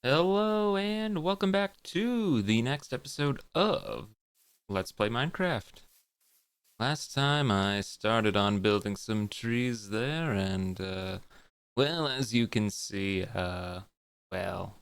Hello and welcome back to the next episode of Let's Play Minecraft. Last time I started on building some trees there and well, as you can see, well,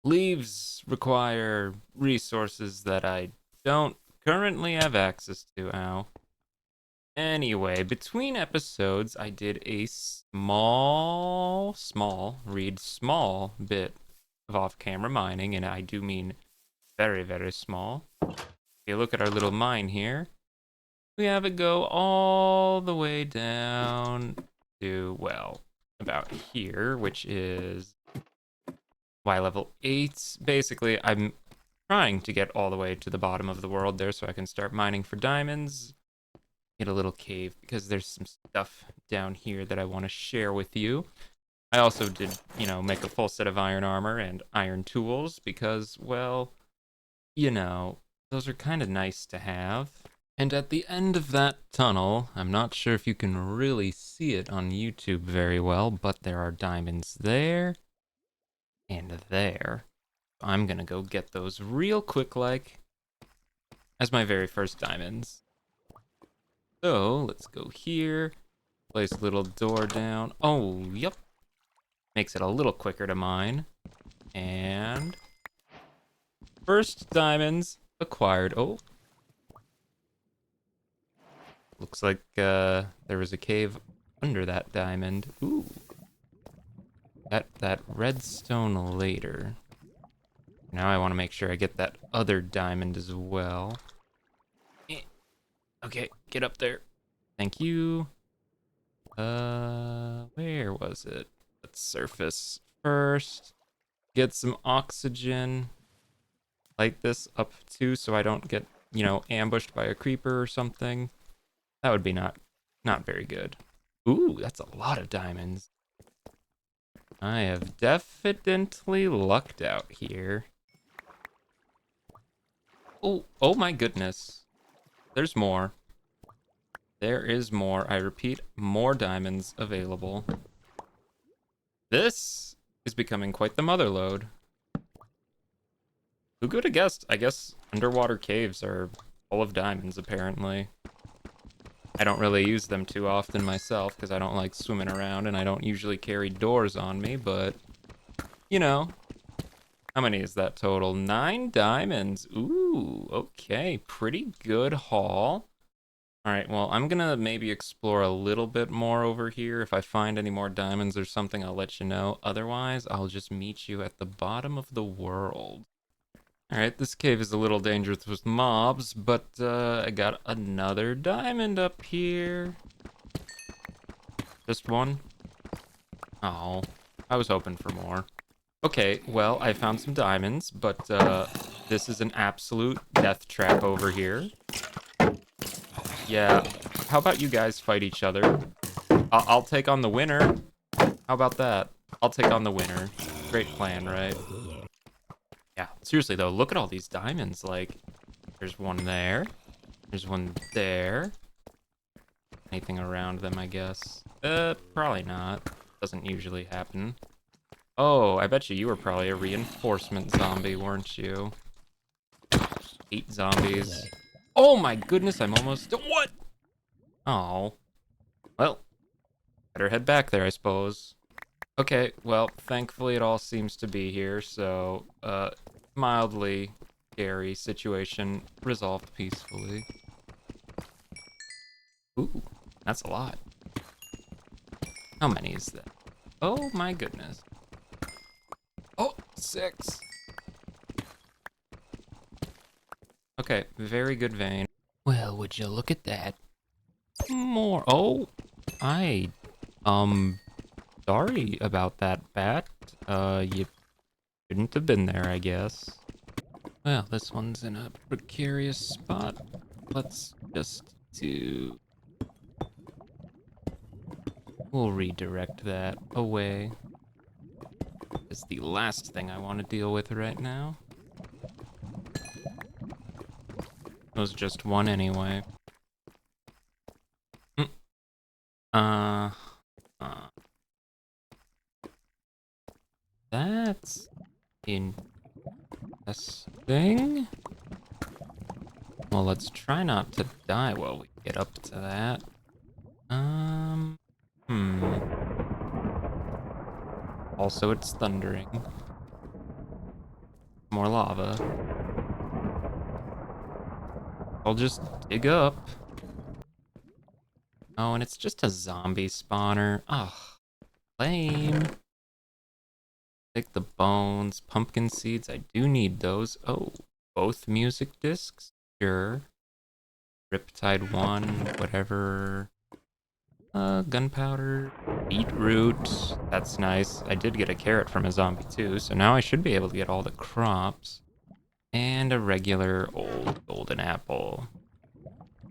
leaves require resources that I don't currently have access to. Ow. Anyway, between episodes I did a small bit of off-camera mining, and I do mean very, very small. If you look at our little mine here, we have it go all the way down to, well, about here, which is Y level 8. Basically, I'm trying to get all the way to the bottom of the world there so I can start mining for diamonds. Get a little cave because there's some stuff down here that I want to share with you. I also did, make a full set of iron armor and iron tools because, well, those are kind of nice to have. And at the end of that tunnel, I'm not sure if you can really see it on YouTube very well, but there are diamonds there and there. I'm gonna go get those real quick, like, as my very first diamonds. So, let's go here, place a little door down. Oh, yep. Makes it a little quicker to mine. And first diamonds acquired. Oh, looks like there was a cave under that diamond. Ooh, that redstone later. Now I want to make sure I get that other diamond as well. Eh, Okay, get up there. Thank you. Where was it? Let's surface first. Get some oxygen. Light this up too so I don't get, ambushed by a creeper or something. That would be not very good. Ooh, that's a lot of diamonds. I have definitely lucked out here. Oh my goodness. There's more. There is more. I repeat, more diamonds available. This is becoming quite the mother lode. Who could have guessed? I guess underwater caves are full of diamonds, apparently. I don't really use them too often myself because I don't like swimming around and I don't usually carry doors on me, but, you know, how many is that total? 9 diamonds. Ooh, okay. Pretty good haul. All right, well, I'm gonna maybe explore a little bit more over here. If I find any more diamonds or something, I'll let you know. Otherwise, I'll just meet you at the bottom of the world. All right, this cave is a little dangerous with mobs, but I got another diamond up here. Just one? Oh, I was hoping for more. Okay, well, I found some diamonds, but this is an absolute death trap over here. Yeah, how about you guys fight each other? I'll take on the winner. How about that? I'll take on the winner. Great plan, right? Yeah, seriously though, look at all these diamonds. Like, there's one there. There's one there. Anything around them, I guess. Probably not. Doesn't usually happen. Oh, I bet you were probably a reinforcement zombie, weren't you? 8 zombies. Oh my goodness, I'm almost... What? Oh. Well, better head back there, I suppose. Okay, well, thankfully it all seems to be here, so, mildly scary situation resolved peacefully. Ooh, that's a lot. How many is that? Oh my goodness. Oh, 6. Okay, very good vein. Well, would you look at that? More. Oh, I, um, sorry about that, bat. You shouldn't have been there, I guess. Well, this one's in a precarious spot. Let's just do... We'll redirect that away. It's the last thing I want to deal with right now. It was just one anyway. Mm. Uh, uh, that's Interesting. Well, let's try not to die while we get up to that. Hmm. Also, it's thundering. More lava. I'll just dig up. Oh, and it's just a zombie spawner. Ugh. Lame. Take the bones, pumpkin seeds. I do need those. Oh, both music discs? Sure. Riptide 1, whatever. Gunpowder, beetroot. That's nice. I did get a carrot from a zombie too, so now I should be able to get all the crops. And a regular old golden apple.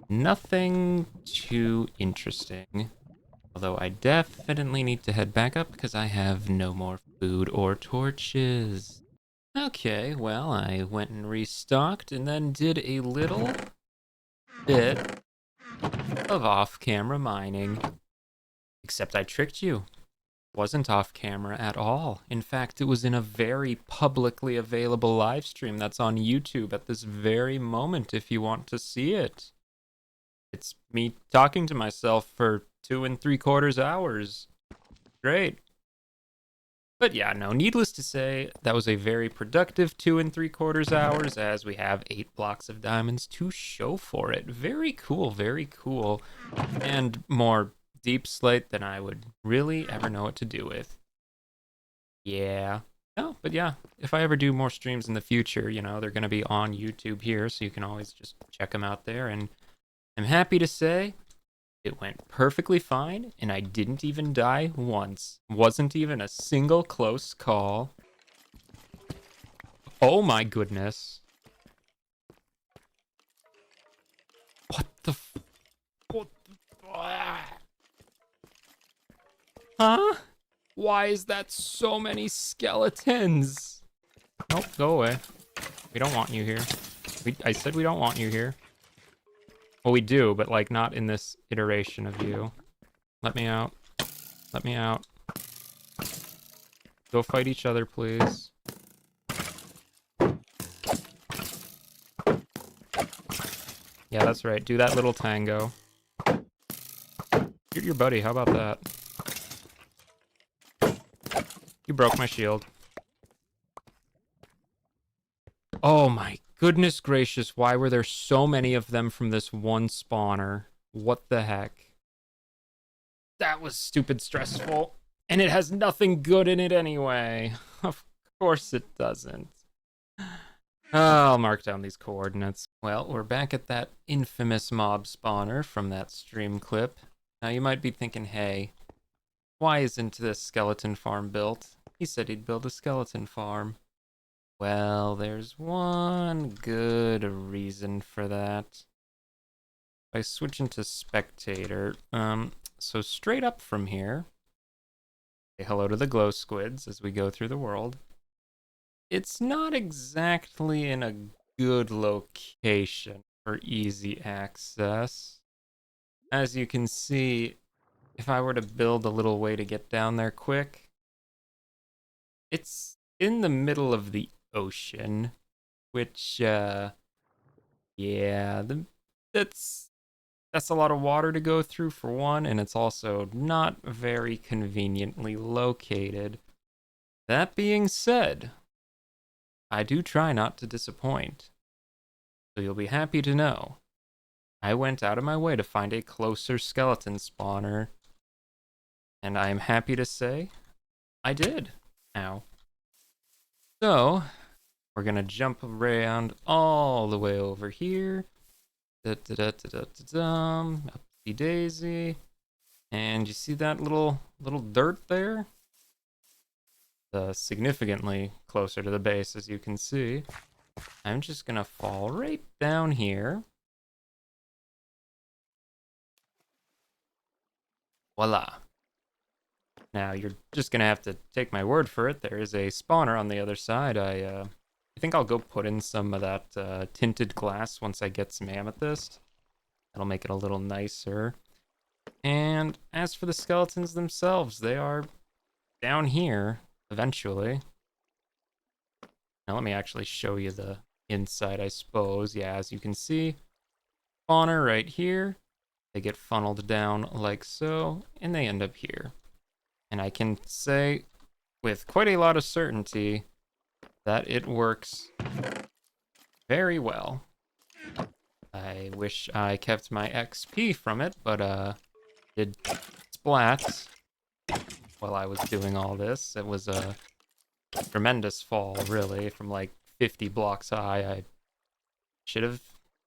Nothing too interesting. Although I definitely need to head back up because I have no more food or torches. Okay, well, I went and restocked and then did a little bit of off-camera mining. Except I tricked you. Wasn't off camera at all. In fact, it was in a very publicly available live stream that's on YouTube at this very moment if you want to see it. It's me talking to myself for 2 3/4 hours. Great. But yeah, no, needless to say, that was a very productive 2 3/4 hours as we have 8 blocks of diamonds to show for it. Very cool, very cool. And more deep slate than I would really ever know what to do with. Yeah. No, but yeah, if I ever do more streams in the future, you know, they're going to be on YouTube here, so you can always just check them out there. And I'm happy to say it went perfectly fine, and I didn't even die once. Wasn't even a single close call. Oh my goodness. What the what the Huh? Why is that so many skeletons? Nope, go away. We don't want you here. I said we don't want you here. Well, we do, but like not in this iteration of you. Let me out. Let me out. Go fight each other, please. Yeah, that's right. Do that little tango. Shoot your buddy. How about that? You broke my shield. Oh my goodness gracious, why were there so many of them from this one spawner? What the heck? That was stupid stressful. And it has nothing good in it anyway. Of course it doesn't. I'll mark down these coordinates. Well, we're back at that infamous mob spawner from that stream clip. Now you might be thinking, hey, why isn't this skeleton farm built? He said he'd build a skeleton farm. Well, there's one good reason for that. If I switch into spectator, so straight up from here, say hello to the glow squids as we go through the world. It's not exactly in a good location for easy access. As you can see, if I were to build a little way to get down there quick, it's in the middle of the ocean, which, yeah, that's a lot of water to go through for one, and it's also not very conveniently located. That being said, I do try not to disappoint. So you'll be happy to know I went out of my way to find a closer skeleton spawner, and I am happy to say I did. Ow. So, we're gonna jump around all the way over here. Upsy daisy. And you see that little dirt there? Significantly closer to the base, as you can see. I'm just gonna fall right down here. Voila. Now you're just gonna have to take my word for it. There is a spawner on the other side. I think I'll go put in some of that tinted glass once I get some amethyst. That'll make it a little nicer. And as for the skeletons themselves, they are down here eventually. Now let me actually show you the inside, I suppose. Yeah, as you can see, spawner right here. They get funneled down like so, and they end up here. And I can say with quite a lot of certainty that it works very well. I wish I kept my XP from it, but did splats while I was doing all this. It was a tremendous fall, really, from like 50 blocks high. I should have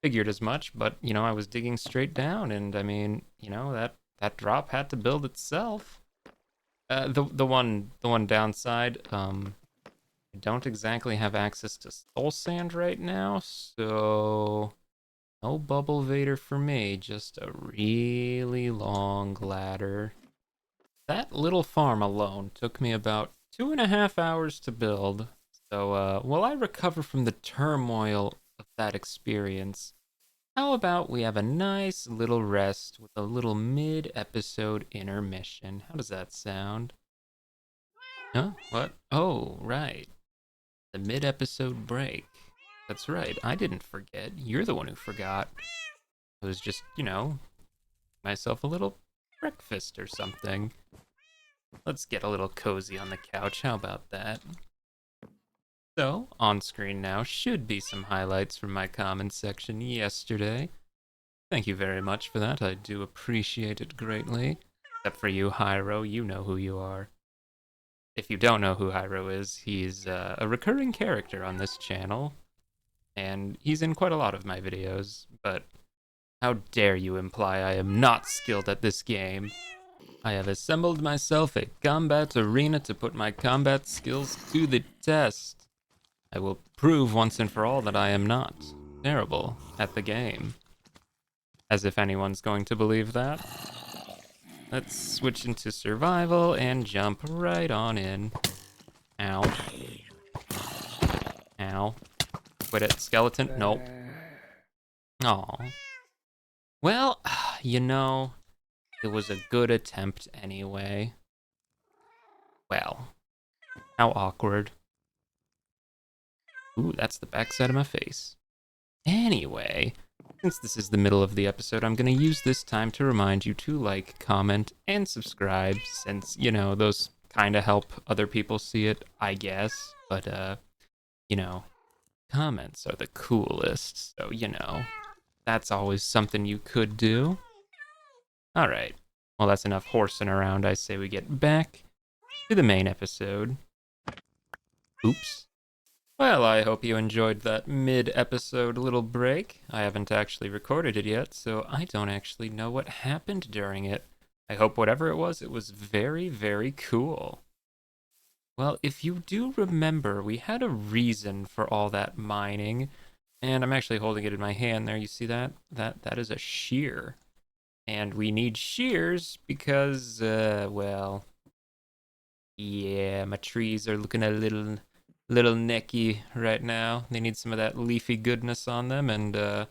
figured as much, but you know, I was digging straight down, and I mean, you know, that drop had to build itself. The one downside, I don't exactly have access to soul sand right now, so no bubble vader for me, just a really long ladder. That little farm alone took me about 2.5 hours to build. So while I recover from the turmoil of that experience, how about we have a nice little rest with a little mid-episode intermission? How does that sound? Huh? What? Oh, right. The mid-episode break. That's right. I didn't forget. You're the one who forgot. I was just, you know, myself a little breakfast or something. Let's get a little cozy on the couch. How about that? So, on screen now should be some highlights from my comments section yesterday. Thank you very much for that. I do appreciate it greatly. Except for you, Hyro, you know who you are. If you don't know who Hyro is, he's a recurring character on this channel, and he's in quite a lot of my videos, but how dare you imply I am not skilled at this game? I have assembled myself a combat arena to put my combat skills to the test. I will prove once and for all that I am not terrible at the game. As if anyone's going to believe that. Let's switch into survival and jump right on in. Ow. Ow. Quit it, skeleton. Nope. Aw. Well, you know, it was a good attempt anyway. Well, how awkward. Ooh, that's the backside of my face. Anyway, since this is the middle of the episode, I'm going to use this time to remind you to like, comment, and subscribe, since, you know, those kind of help other people see it, I guess. But, you know, comments are the coolest, so, you know, that's always something you could do. Alright, well, that's enough horsing around. I say we get back to the main episode. Oops. Well, I hope you enjoyed that mid-episode little break. I haven't actually recorded it yet, so I don't actually know what happened during it. I hope whatever it was very, very cool. Well, if you do remember, we had a reason for all that mining, and I'm actually holding it in my hand there. You see that? That is a shear. And we need shears because, well, yeah, my trees are looking a little necky right now. They need some of that leafy goodness on them, and oh,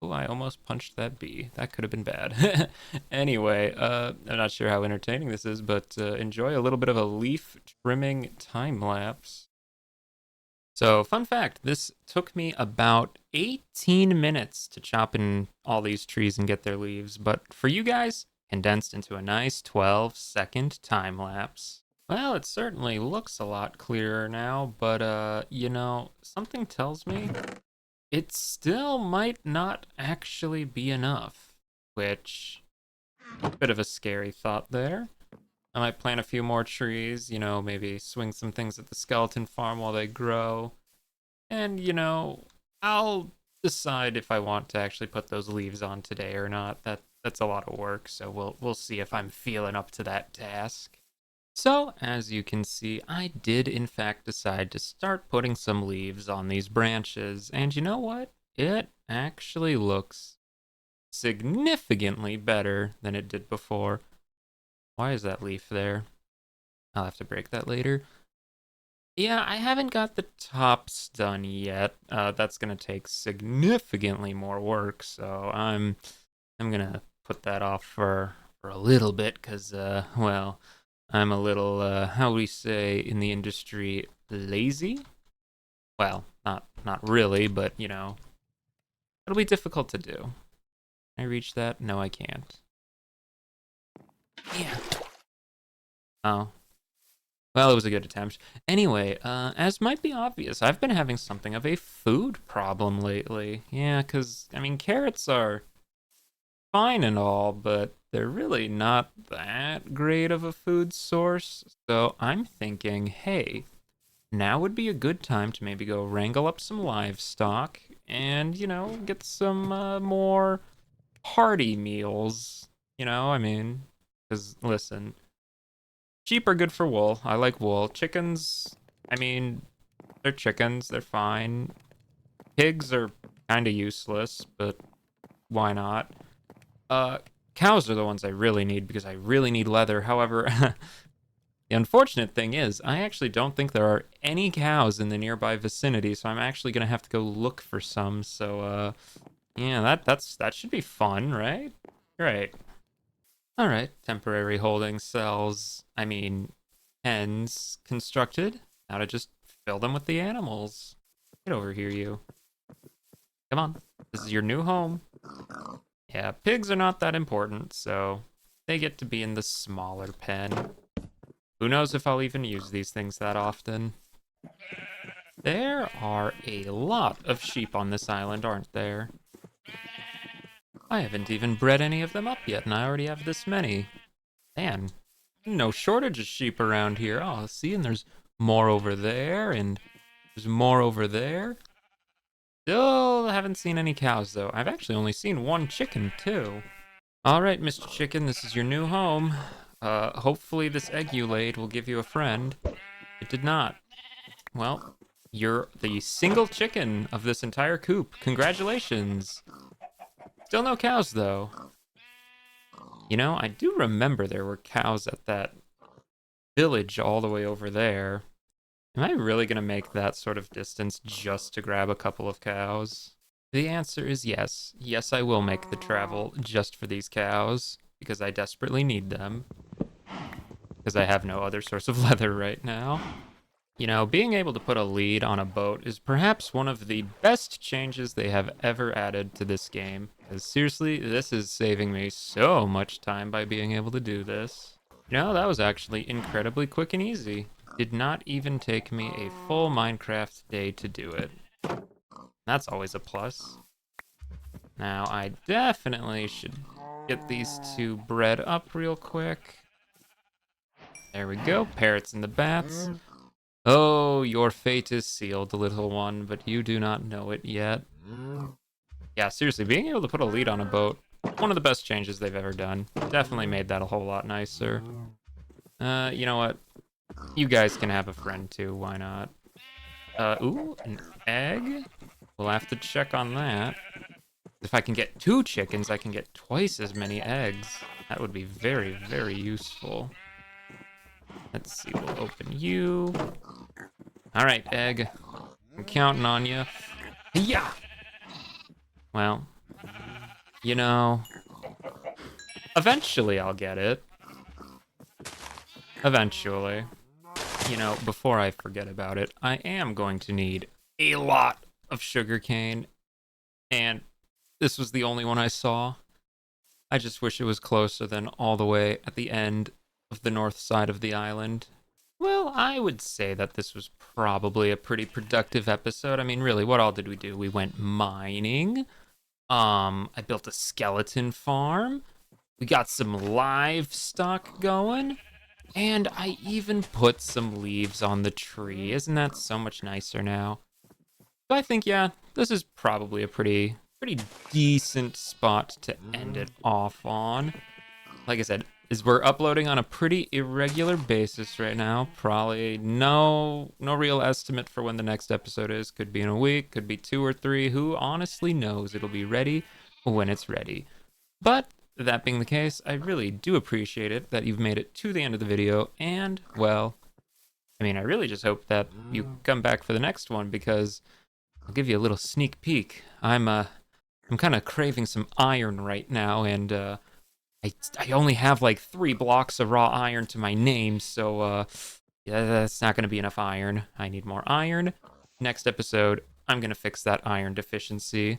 I almost punched that bee. That could have been bad. Anyway, I'm not sure how entertaining this is, but enjoy a little bit of a leaf trimming time lapse. So, fun fact, this took me about 18 minutes to chop in all these trees and get their leaves, but for you guys, condensed into a nice 12-second time lapse. Well, it certainly looks a lot clearer now, but you know, something tells me it still might not actually be enough, which, bit of a scary thought there. I might plant a few more trees, you know, maybe swing some things at the skeleton farm while they grow. And, you know, I'll decide if I want to actually put those leaves on today or not. That's a lot of work, so we'll see if I'm feeling up to that task. So, as you can see, I did in fact decide to start putting some leaves on these branches, and you know what? It actually looks significantly better than it did before. Why is that leaf there? I'll have to break that later. Yeah, I haven't got the tops done yet. That's gonna take significantly more work, so I'm gonna put that off for a little bit, cause well, I'm a little how we say in the industry, lazy. Well, not really, but you know, it'll be difficult to do. Can I reach that? No, I can't. Yeah. Oh. Well, it was a good attempt. Anyway, as might be obvious, I've been having something of a food problem lately. Yeah, 'cause I mean, carrots are fine and all, but they're really not that great of a food source. So I'm thinking, hey, now would be a good time to maybe go wrangle up some livestock and, you know, get some more hearty meals. You know, I mean, because listen, sheep are good for wool. I like wool. Chickens, I mean, they're chickens. They're fine. Pigs are kind of useless, but why not? Uh, Cows are the ones I really need because I really need leather. However, the unfortunate thing is, I actually don't think there are any cows in the nearby vicinity, so I'm actually gonna have to go look for some. So, yeah, that should be fun, right? Right. All right. Temporary holding cells. I mean, pens constructed. Now to just fill them with the animals. Get over here, you. Come on. This is your new home. Yeah, pigs are not that important, so they get to be in the smaller pen. Who knows if I'll even use these things that often. There are a lot of sheep on this island, aren't there? I haven't even bred any of them up yet, and I already have this many. Man, no shortage of sheep around here. Oh, see, and there's more over there, and there's more over there. Still haven't seen any cows, though. I've actually only seen one chicken, too. All right, Mr. Chicken, this is your new home. Hopefully this egg you laid will give you a friend. It did not. Well, you're the single chicken of this entire coop. Congratulations. Still no cows, though. You know, I do remember there were cows at that village all the way over there. Am I really going to make that sort of distance just to grab a couple of cows? The answer is yes. Yes, I will make the travel just for these cows because I desperately need them. Because I have no other source of leather right now. You know, being able to put a lead on a boat is perhaps one of the best changes they have ever added to this game. Because seriously, this is saving me so much time by being able to do this. You know, that was actually incredibly quick and easy. Did not even take me a full Minecraft day to do it. That's always a plus. Now, I definitely should get these two bred up real quick. There we go, parrots and the bats. Oh, your fate is sealed, little one, but you do not know it yet. Yeah, seriously, being able to put a lead on a boat, one of the best changes they've ever done. Definitely made that a whole lot nicer. You know what? You guys can have a friend too, why not? Ooh, an egg? We'll have to check on that. If I can get 2 chickens, I can get twice as many eggs. That would be very, very useful. Let's see, we'll open you. All right, egg. I'm counting on you. Yeah. Well, you know, eventually I'll get it. Eventually. You know, before I forget about it, I am going to need a lot of sugarcane, and this was the only one I saw. I just wish it was closer than all the way at the end of the north side of the island. Well, I would say that this was probably a pretty productive episode. I mean, really, what all did we do? We went mining. I built a skeleton farm. We got some livestock going. And I even put some leaves on the tree. Isn't that so much nicer now? So I think, yeah, this is probably a pretty decent spot to end it off on. Like I said, is we're uploading on a pretty irregular basis right now. Probably no real estimate for when the next episode is. Could be in a week, could be 2 or 3. Who honestly knows? It'll be ready when it's ready. But that being the case, I really do appreciate it that you've made it to the end of the video. And, well, I mean, I really just hope that you come back for the next one because I'll give you a little sneak peek. I'm kind of craving some iron right now, and I only have like 3 blocks of raw iron to my name, so yeah, that's not going to be enough iron. I need more iron. next episode, I'm going to fix that iron deficiency.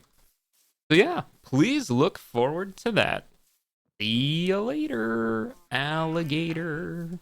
So yeah, please look forward to that. See you later, alligator.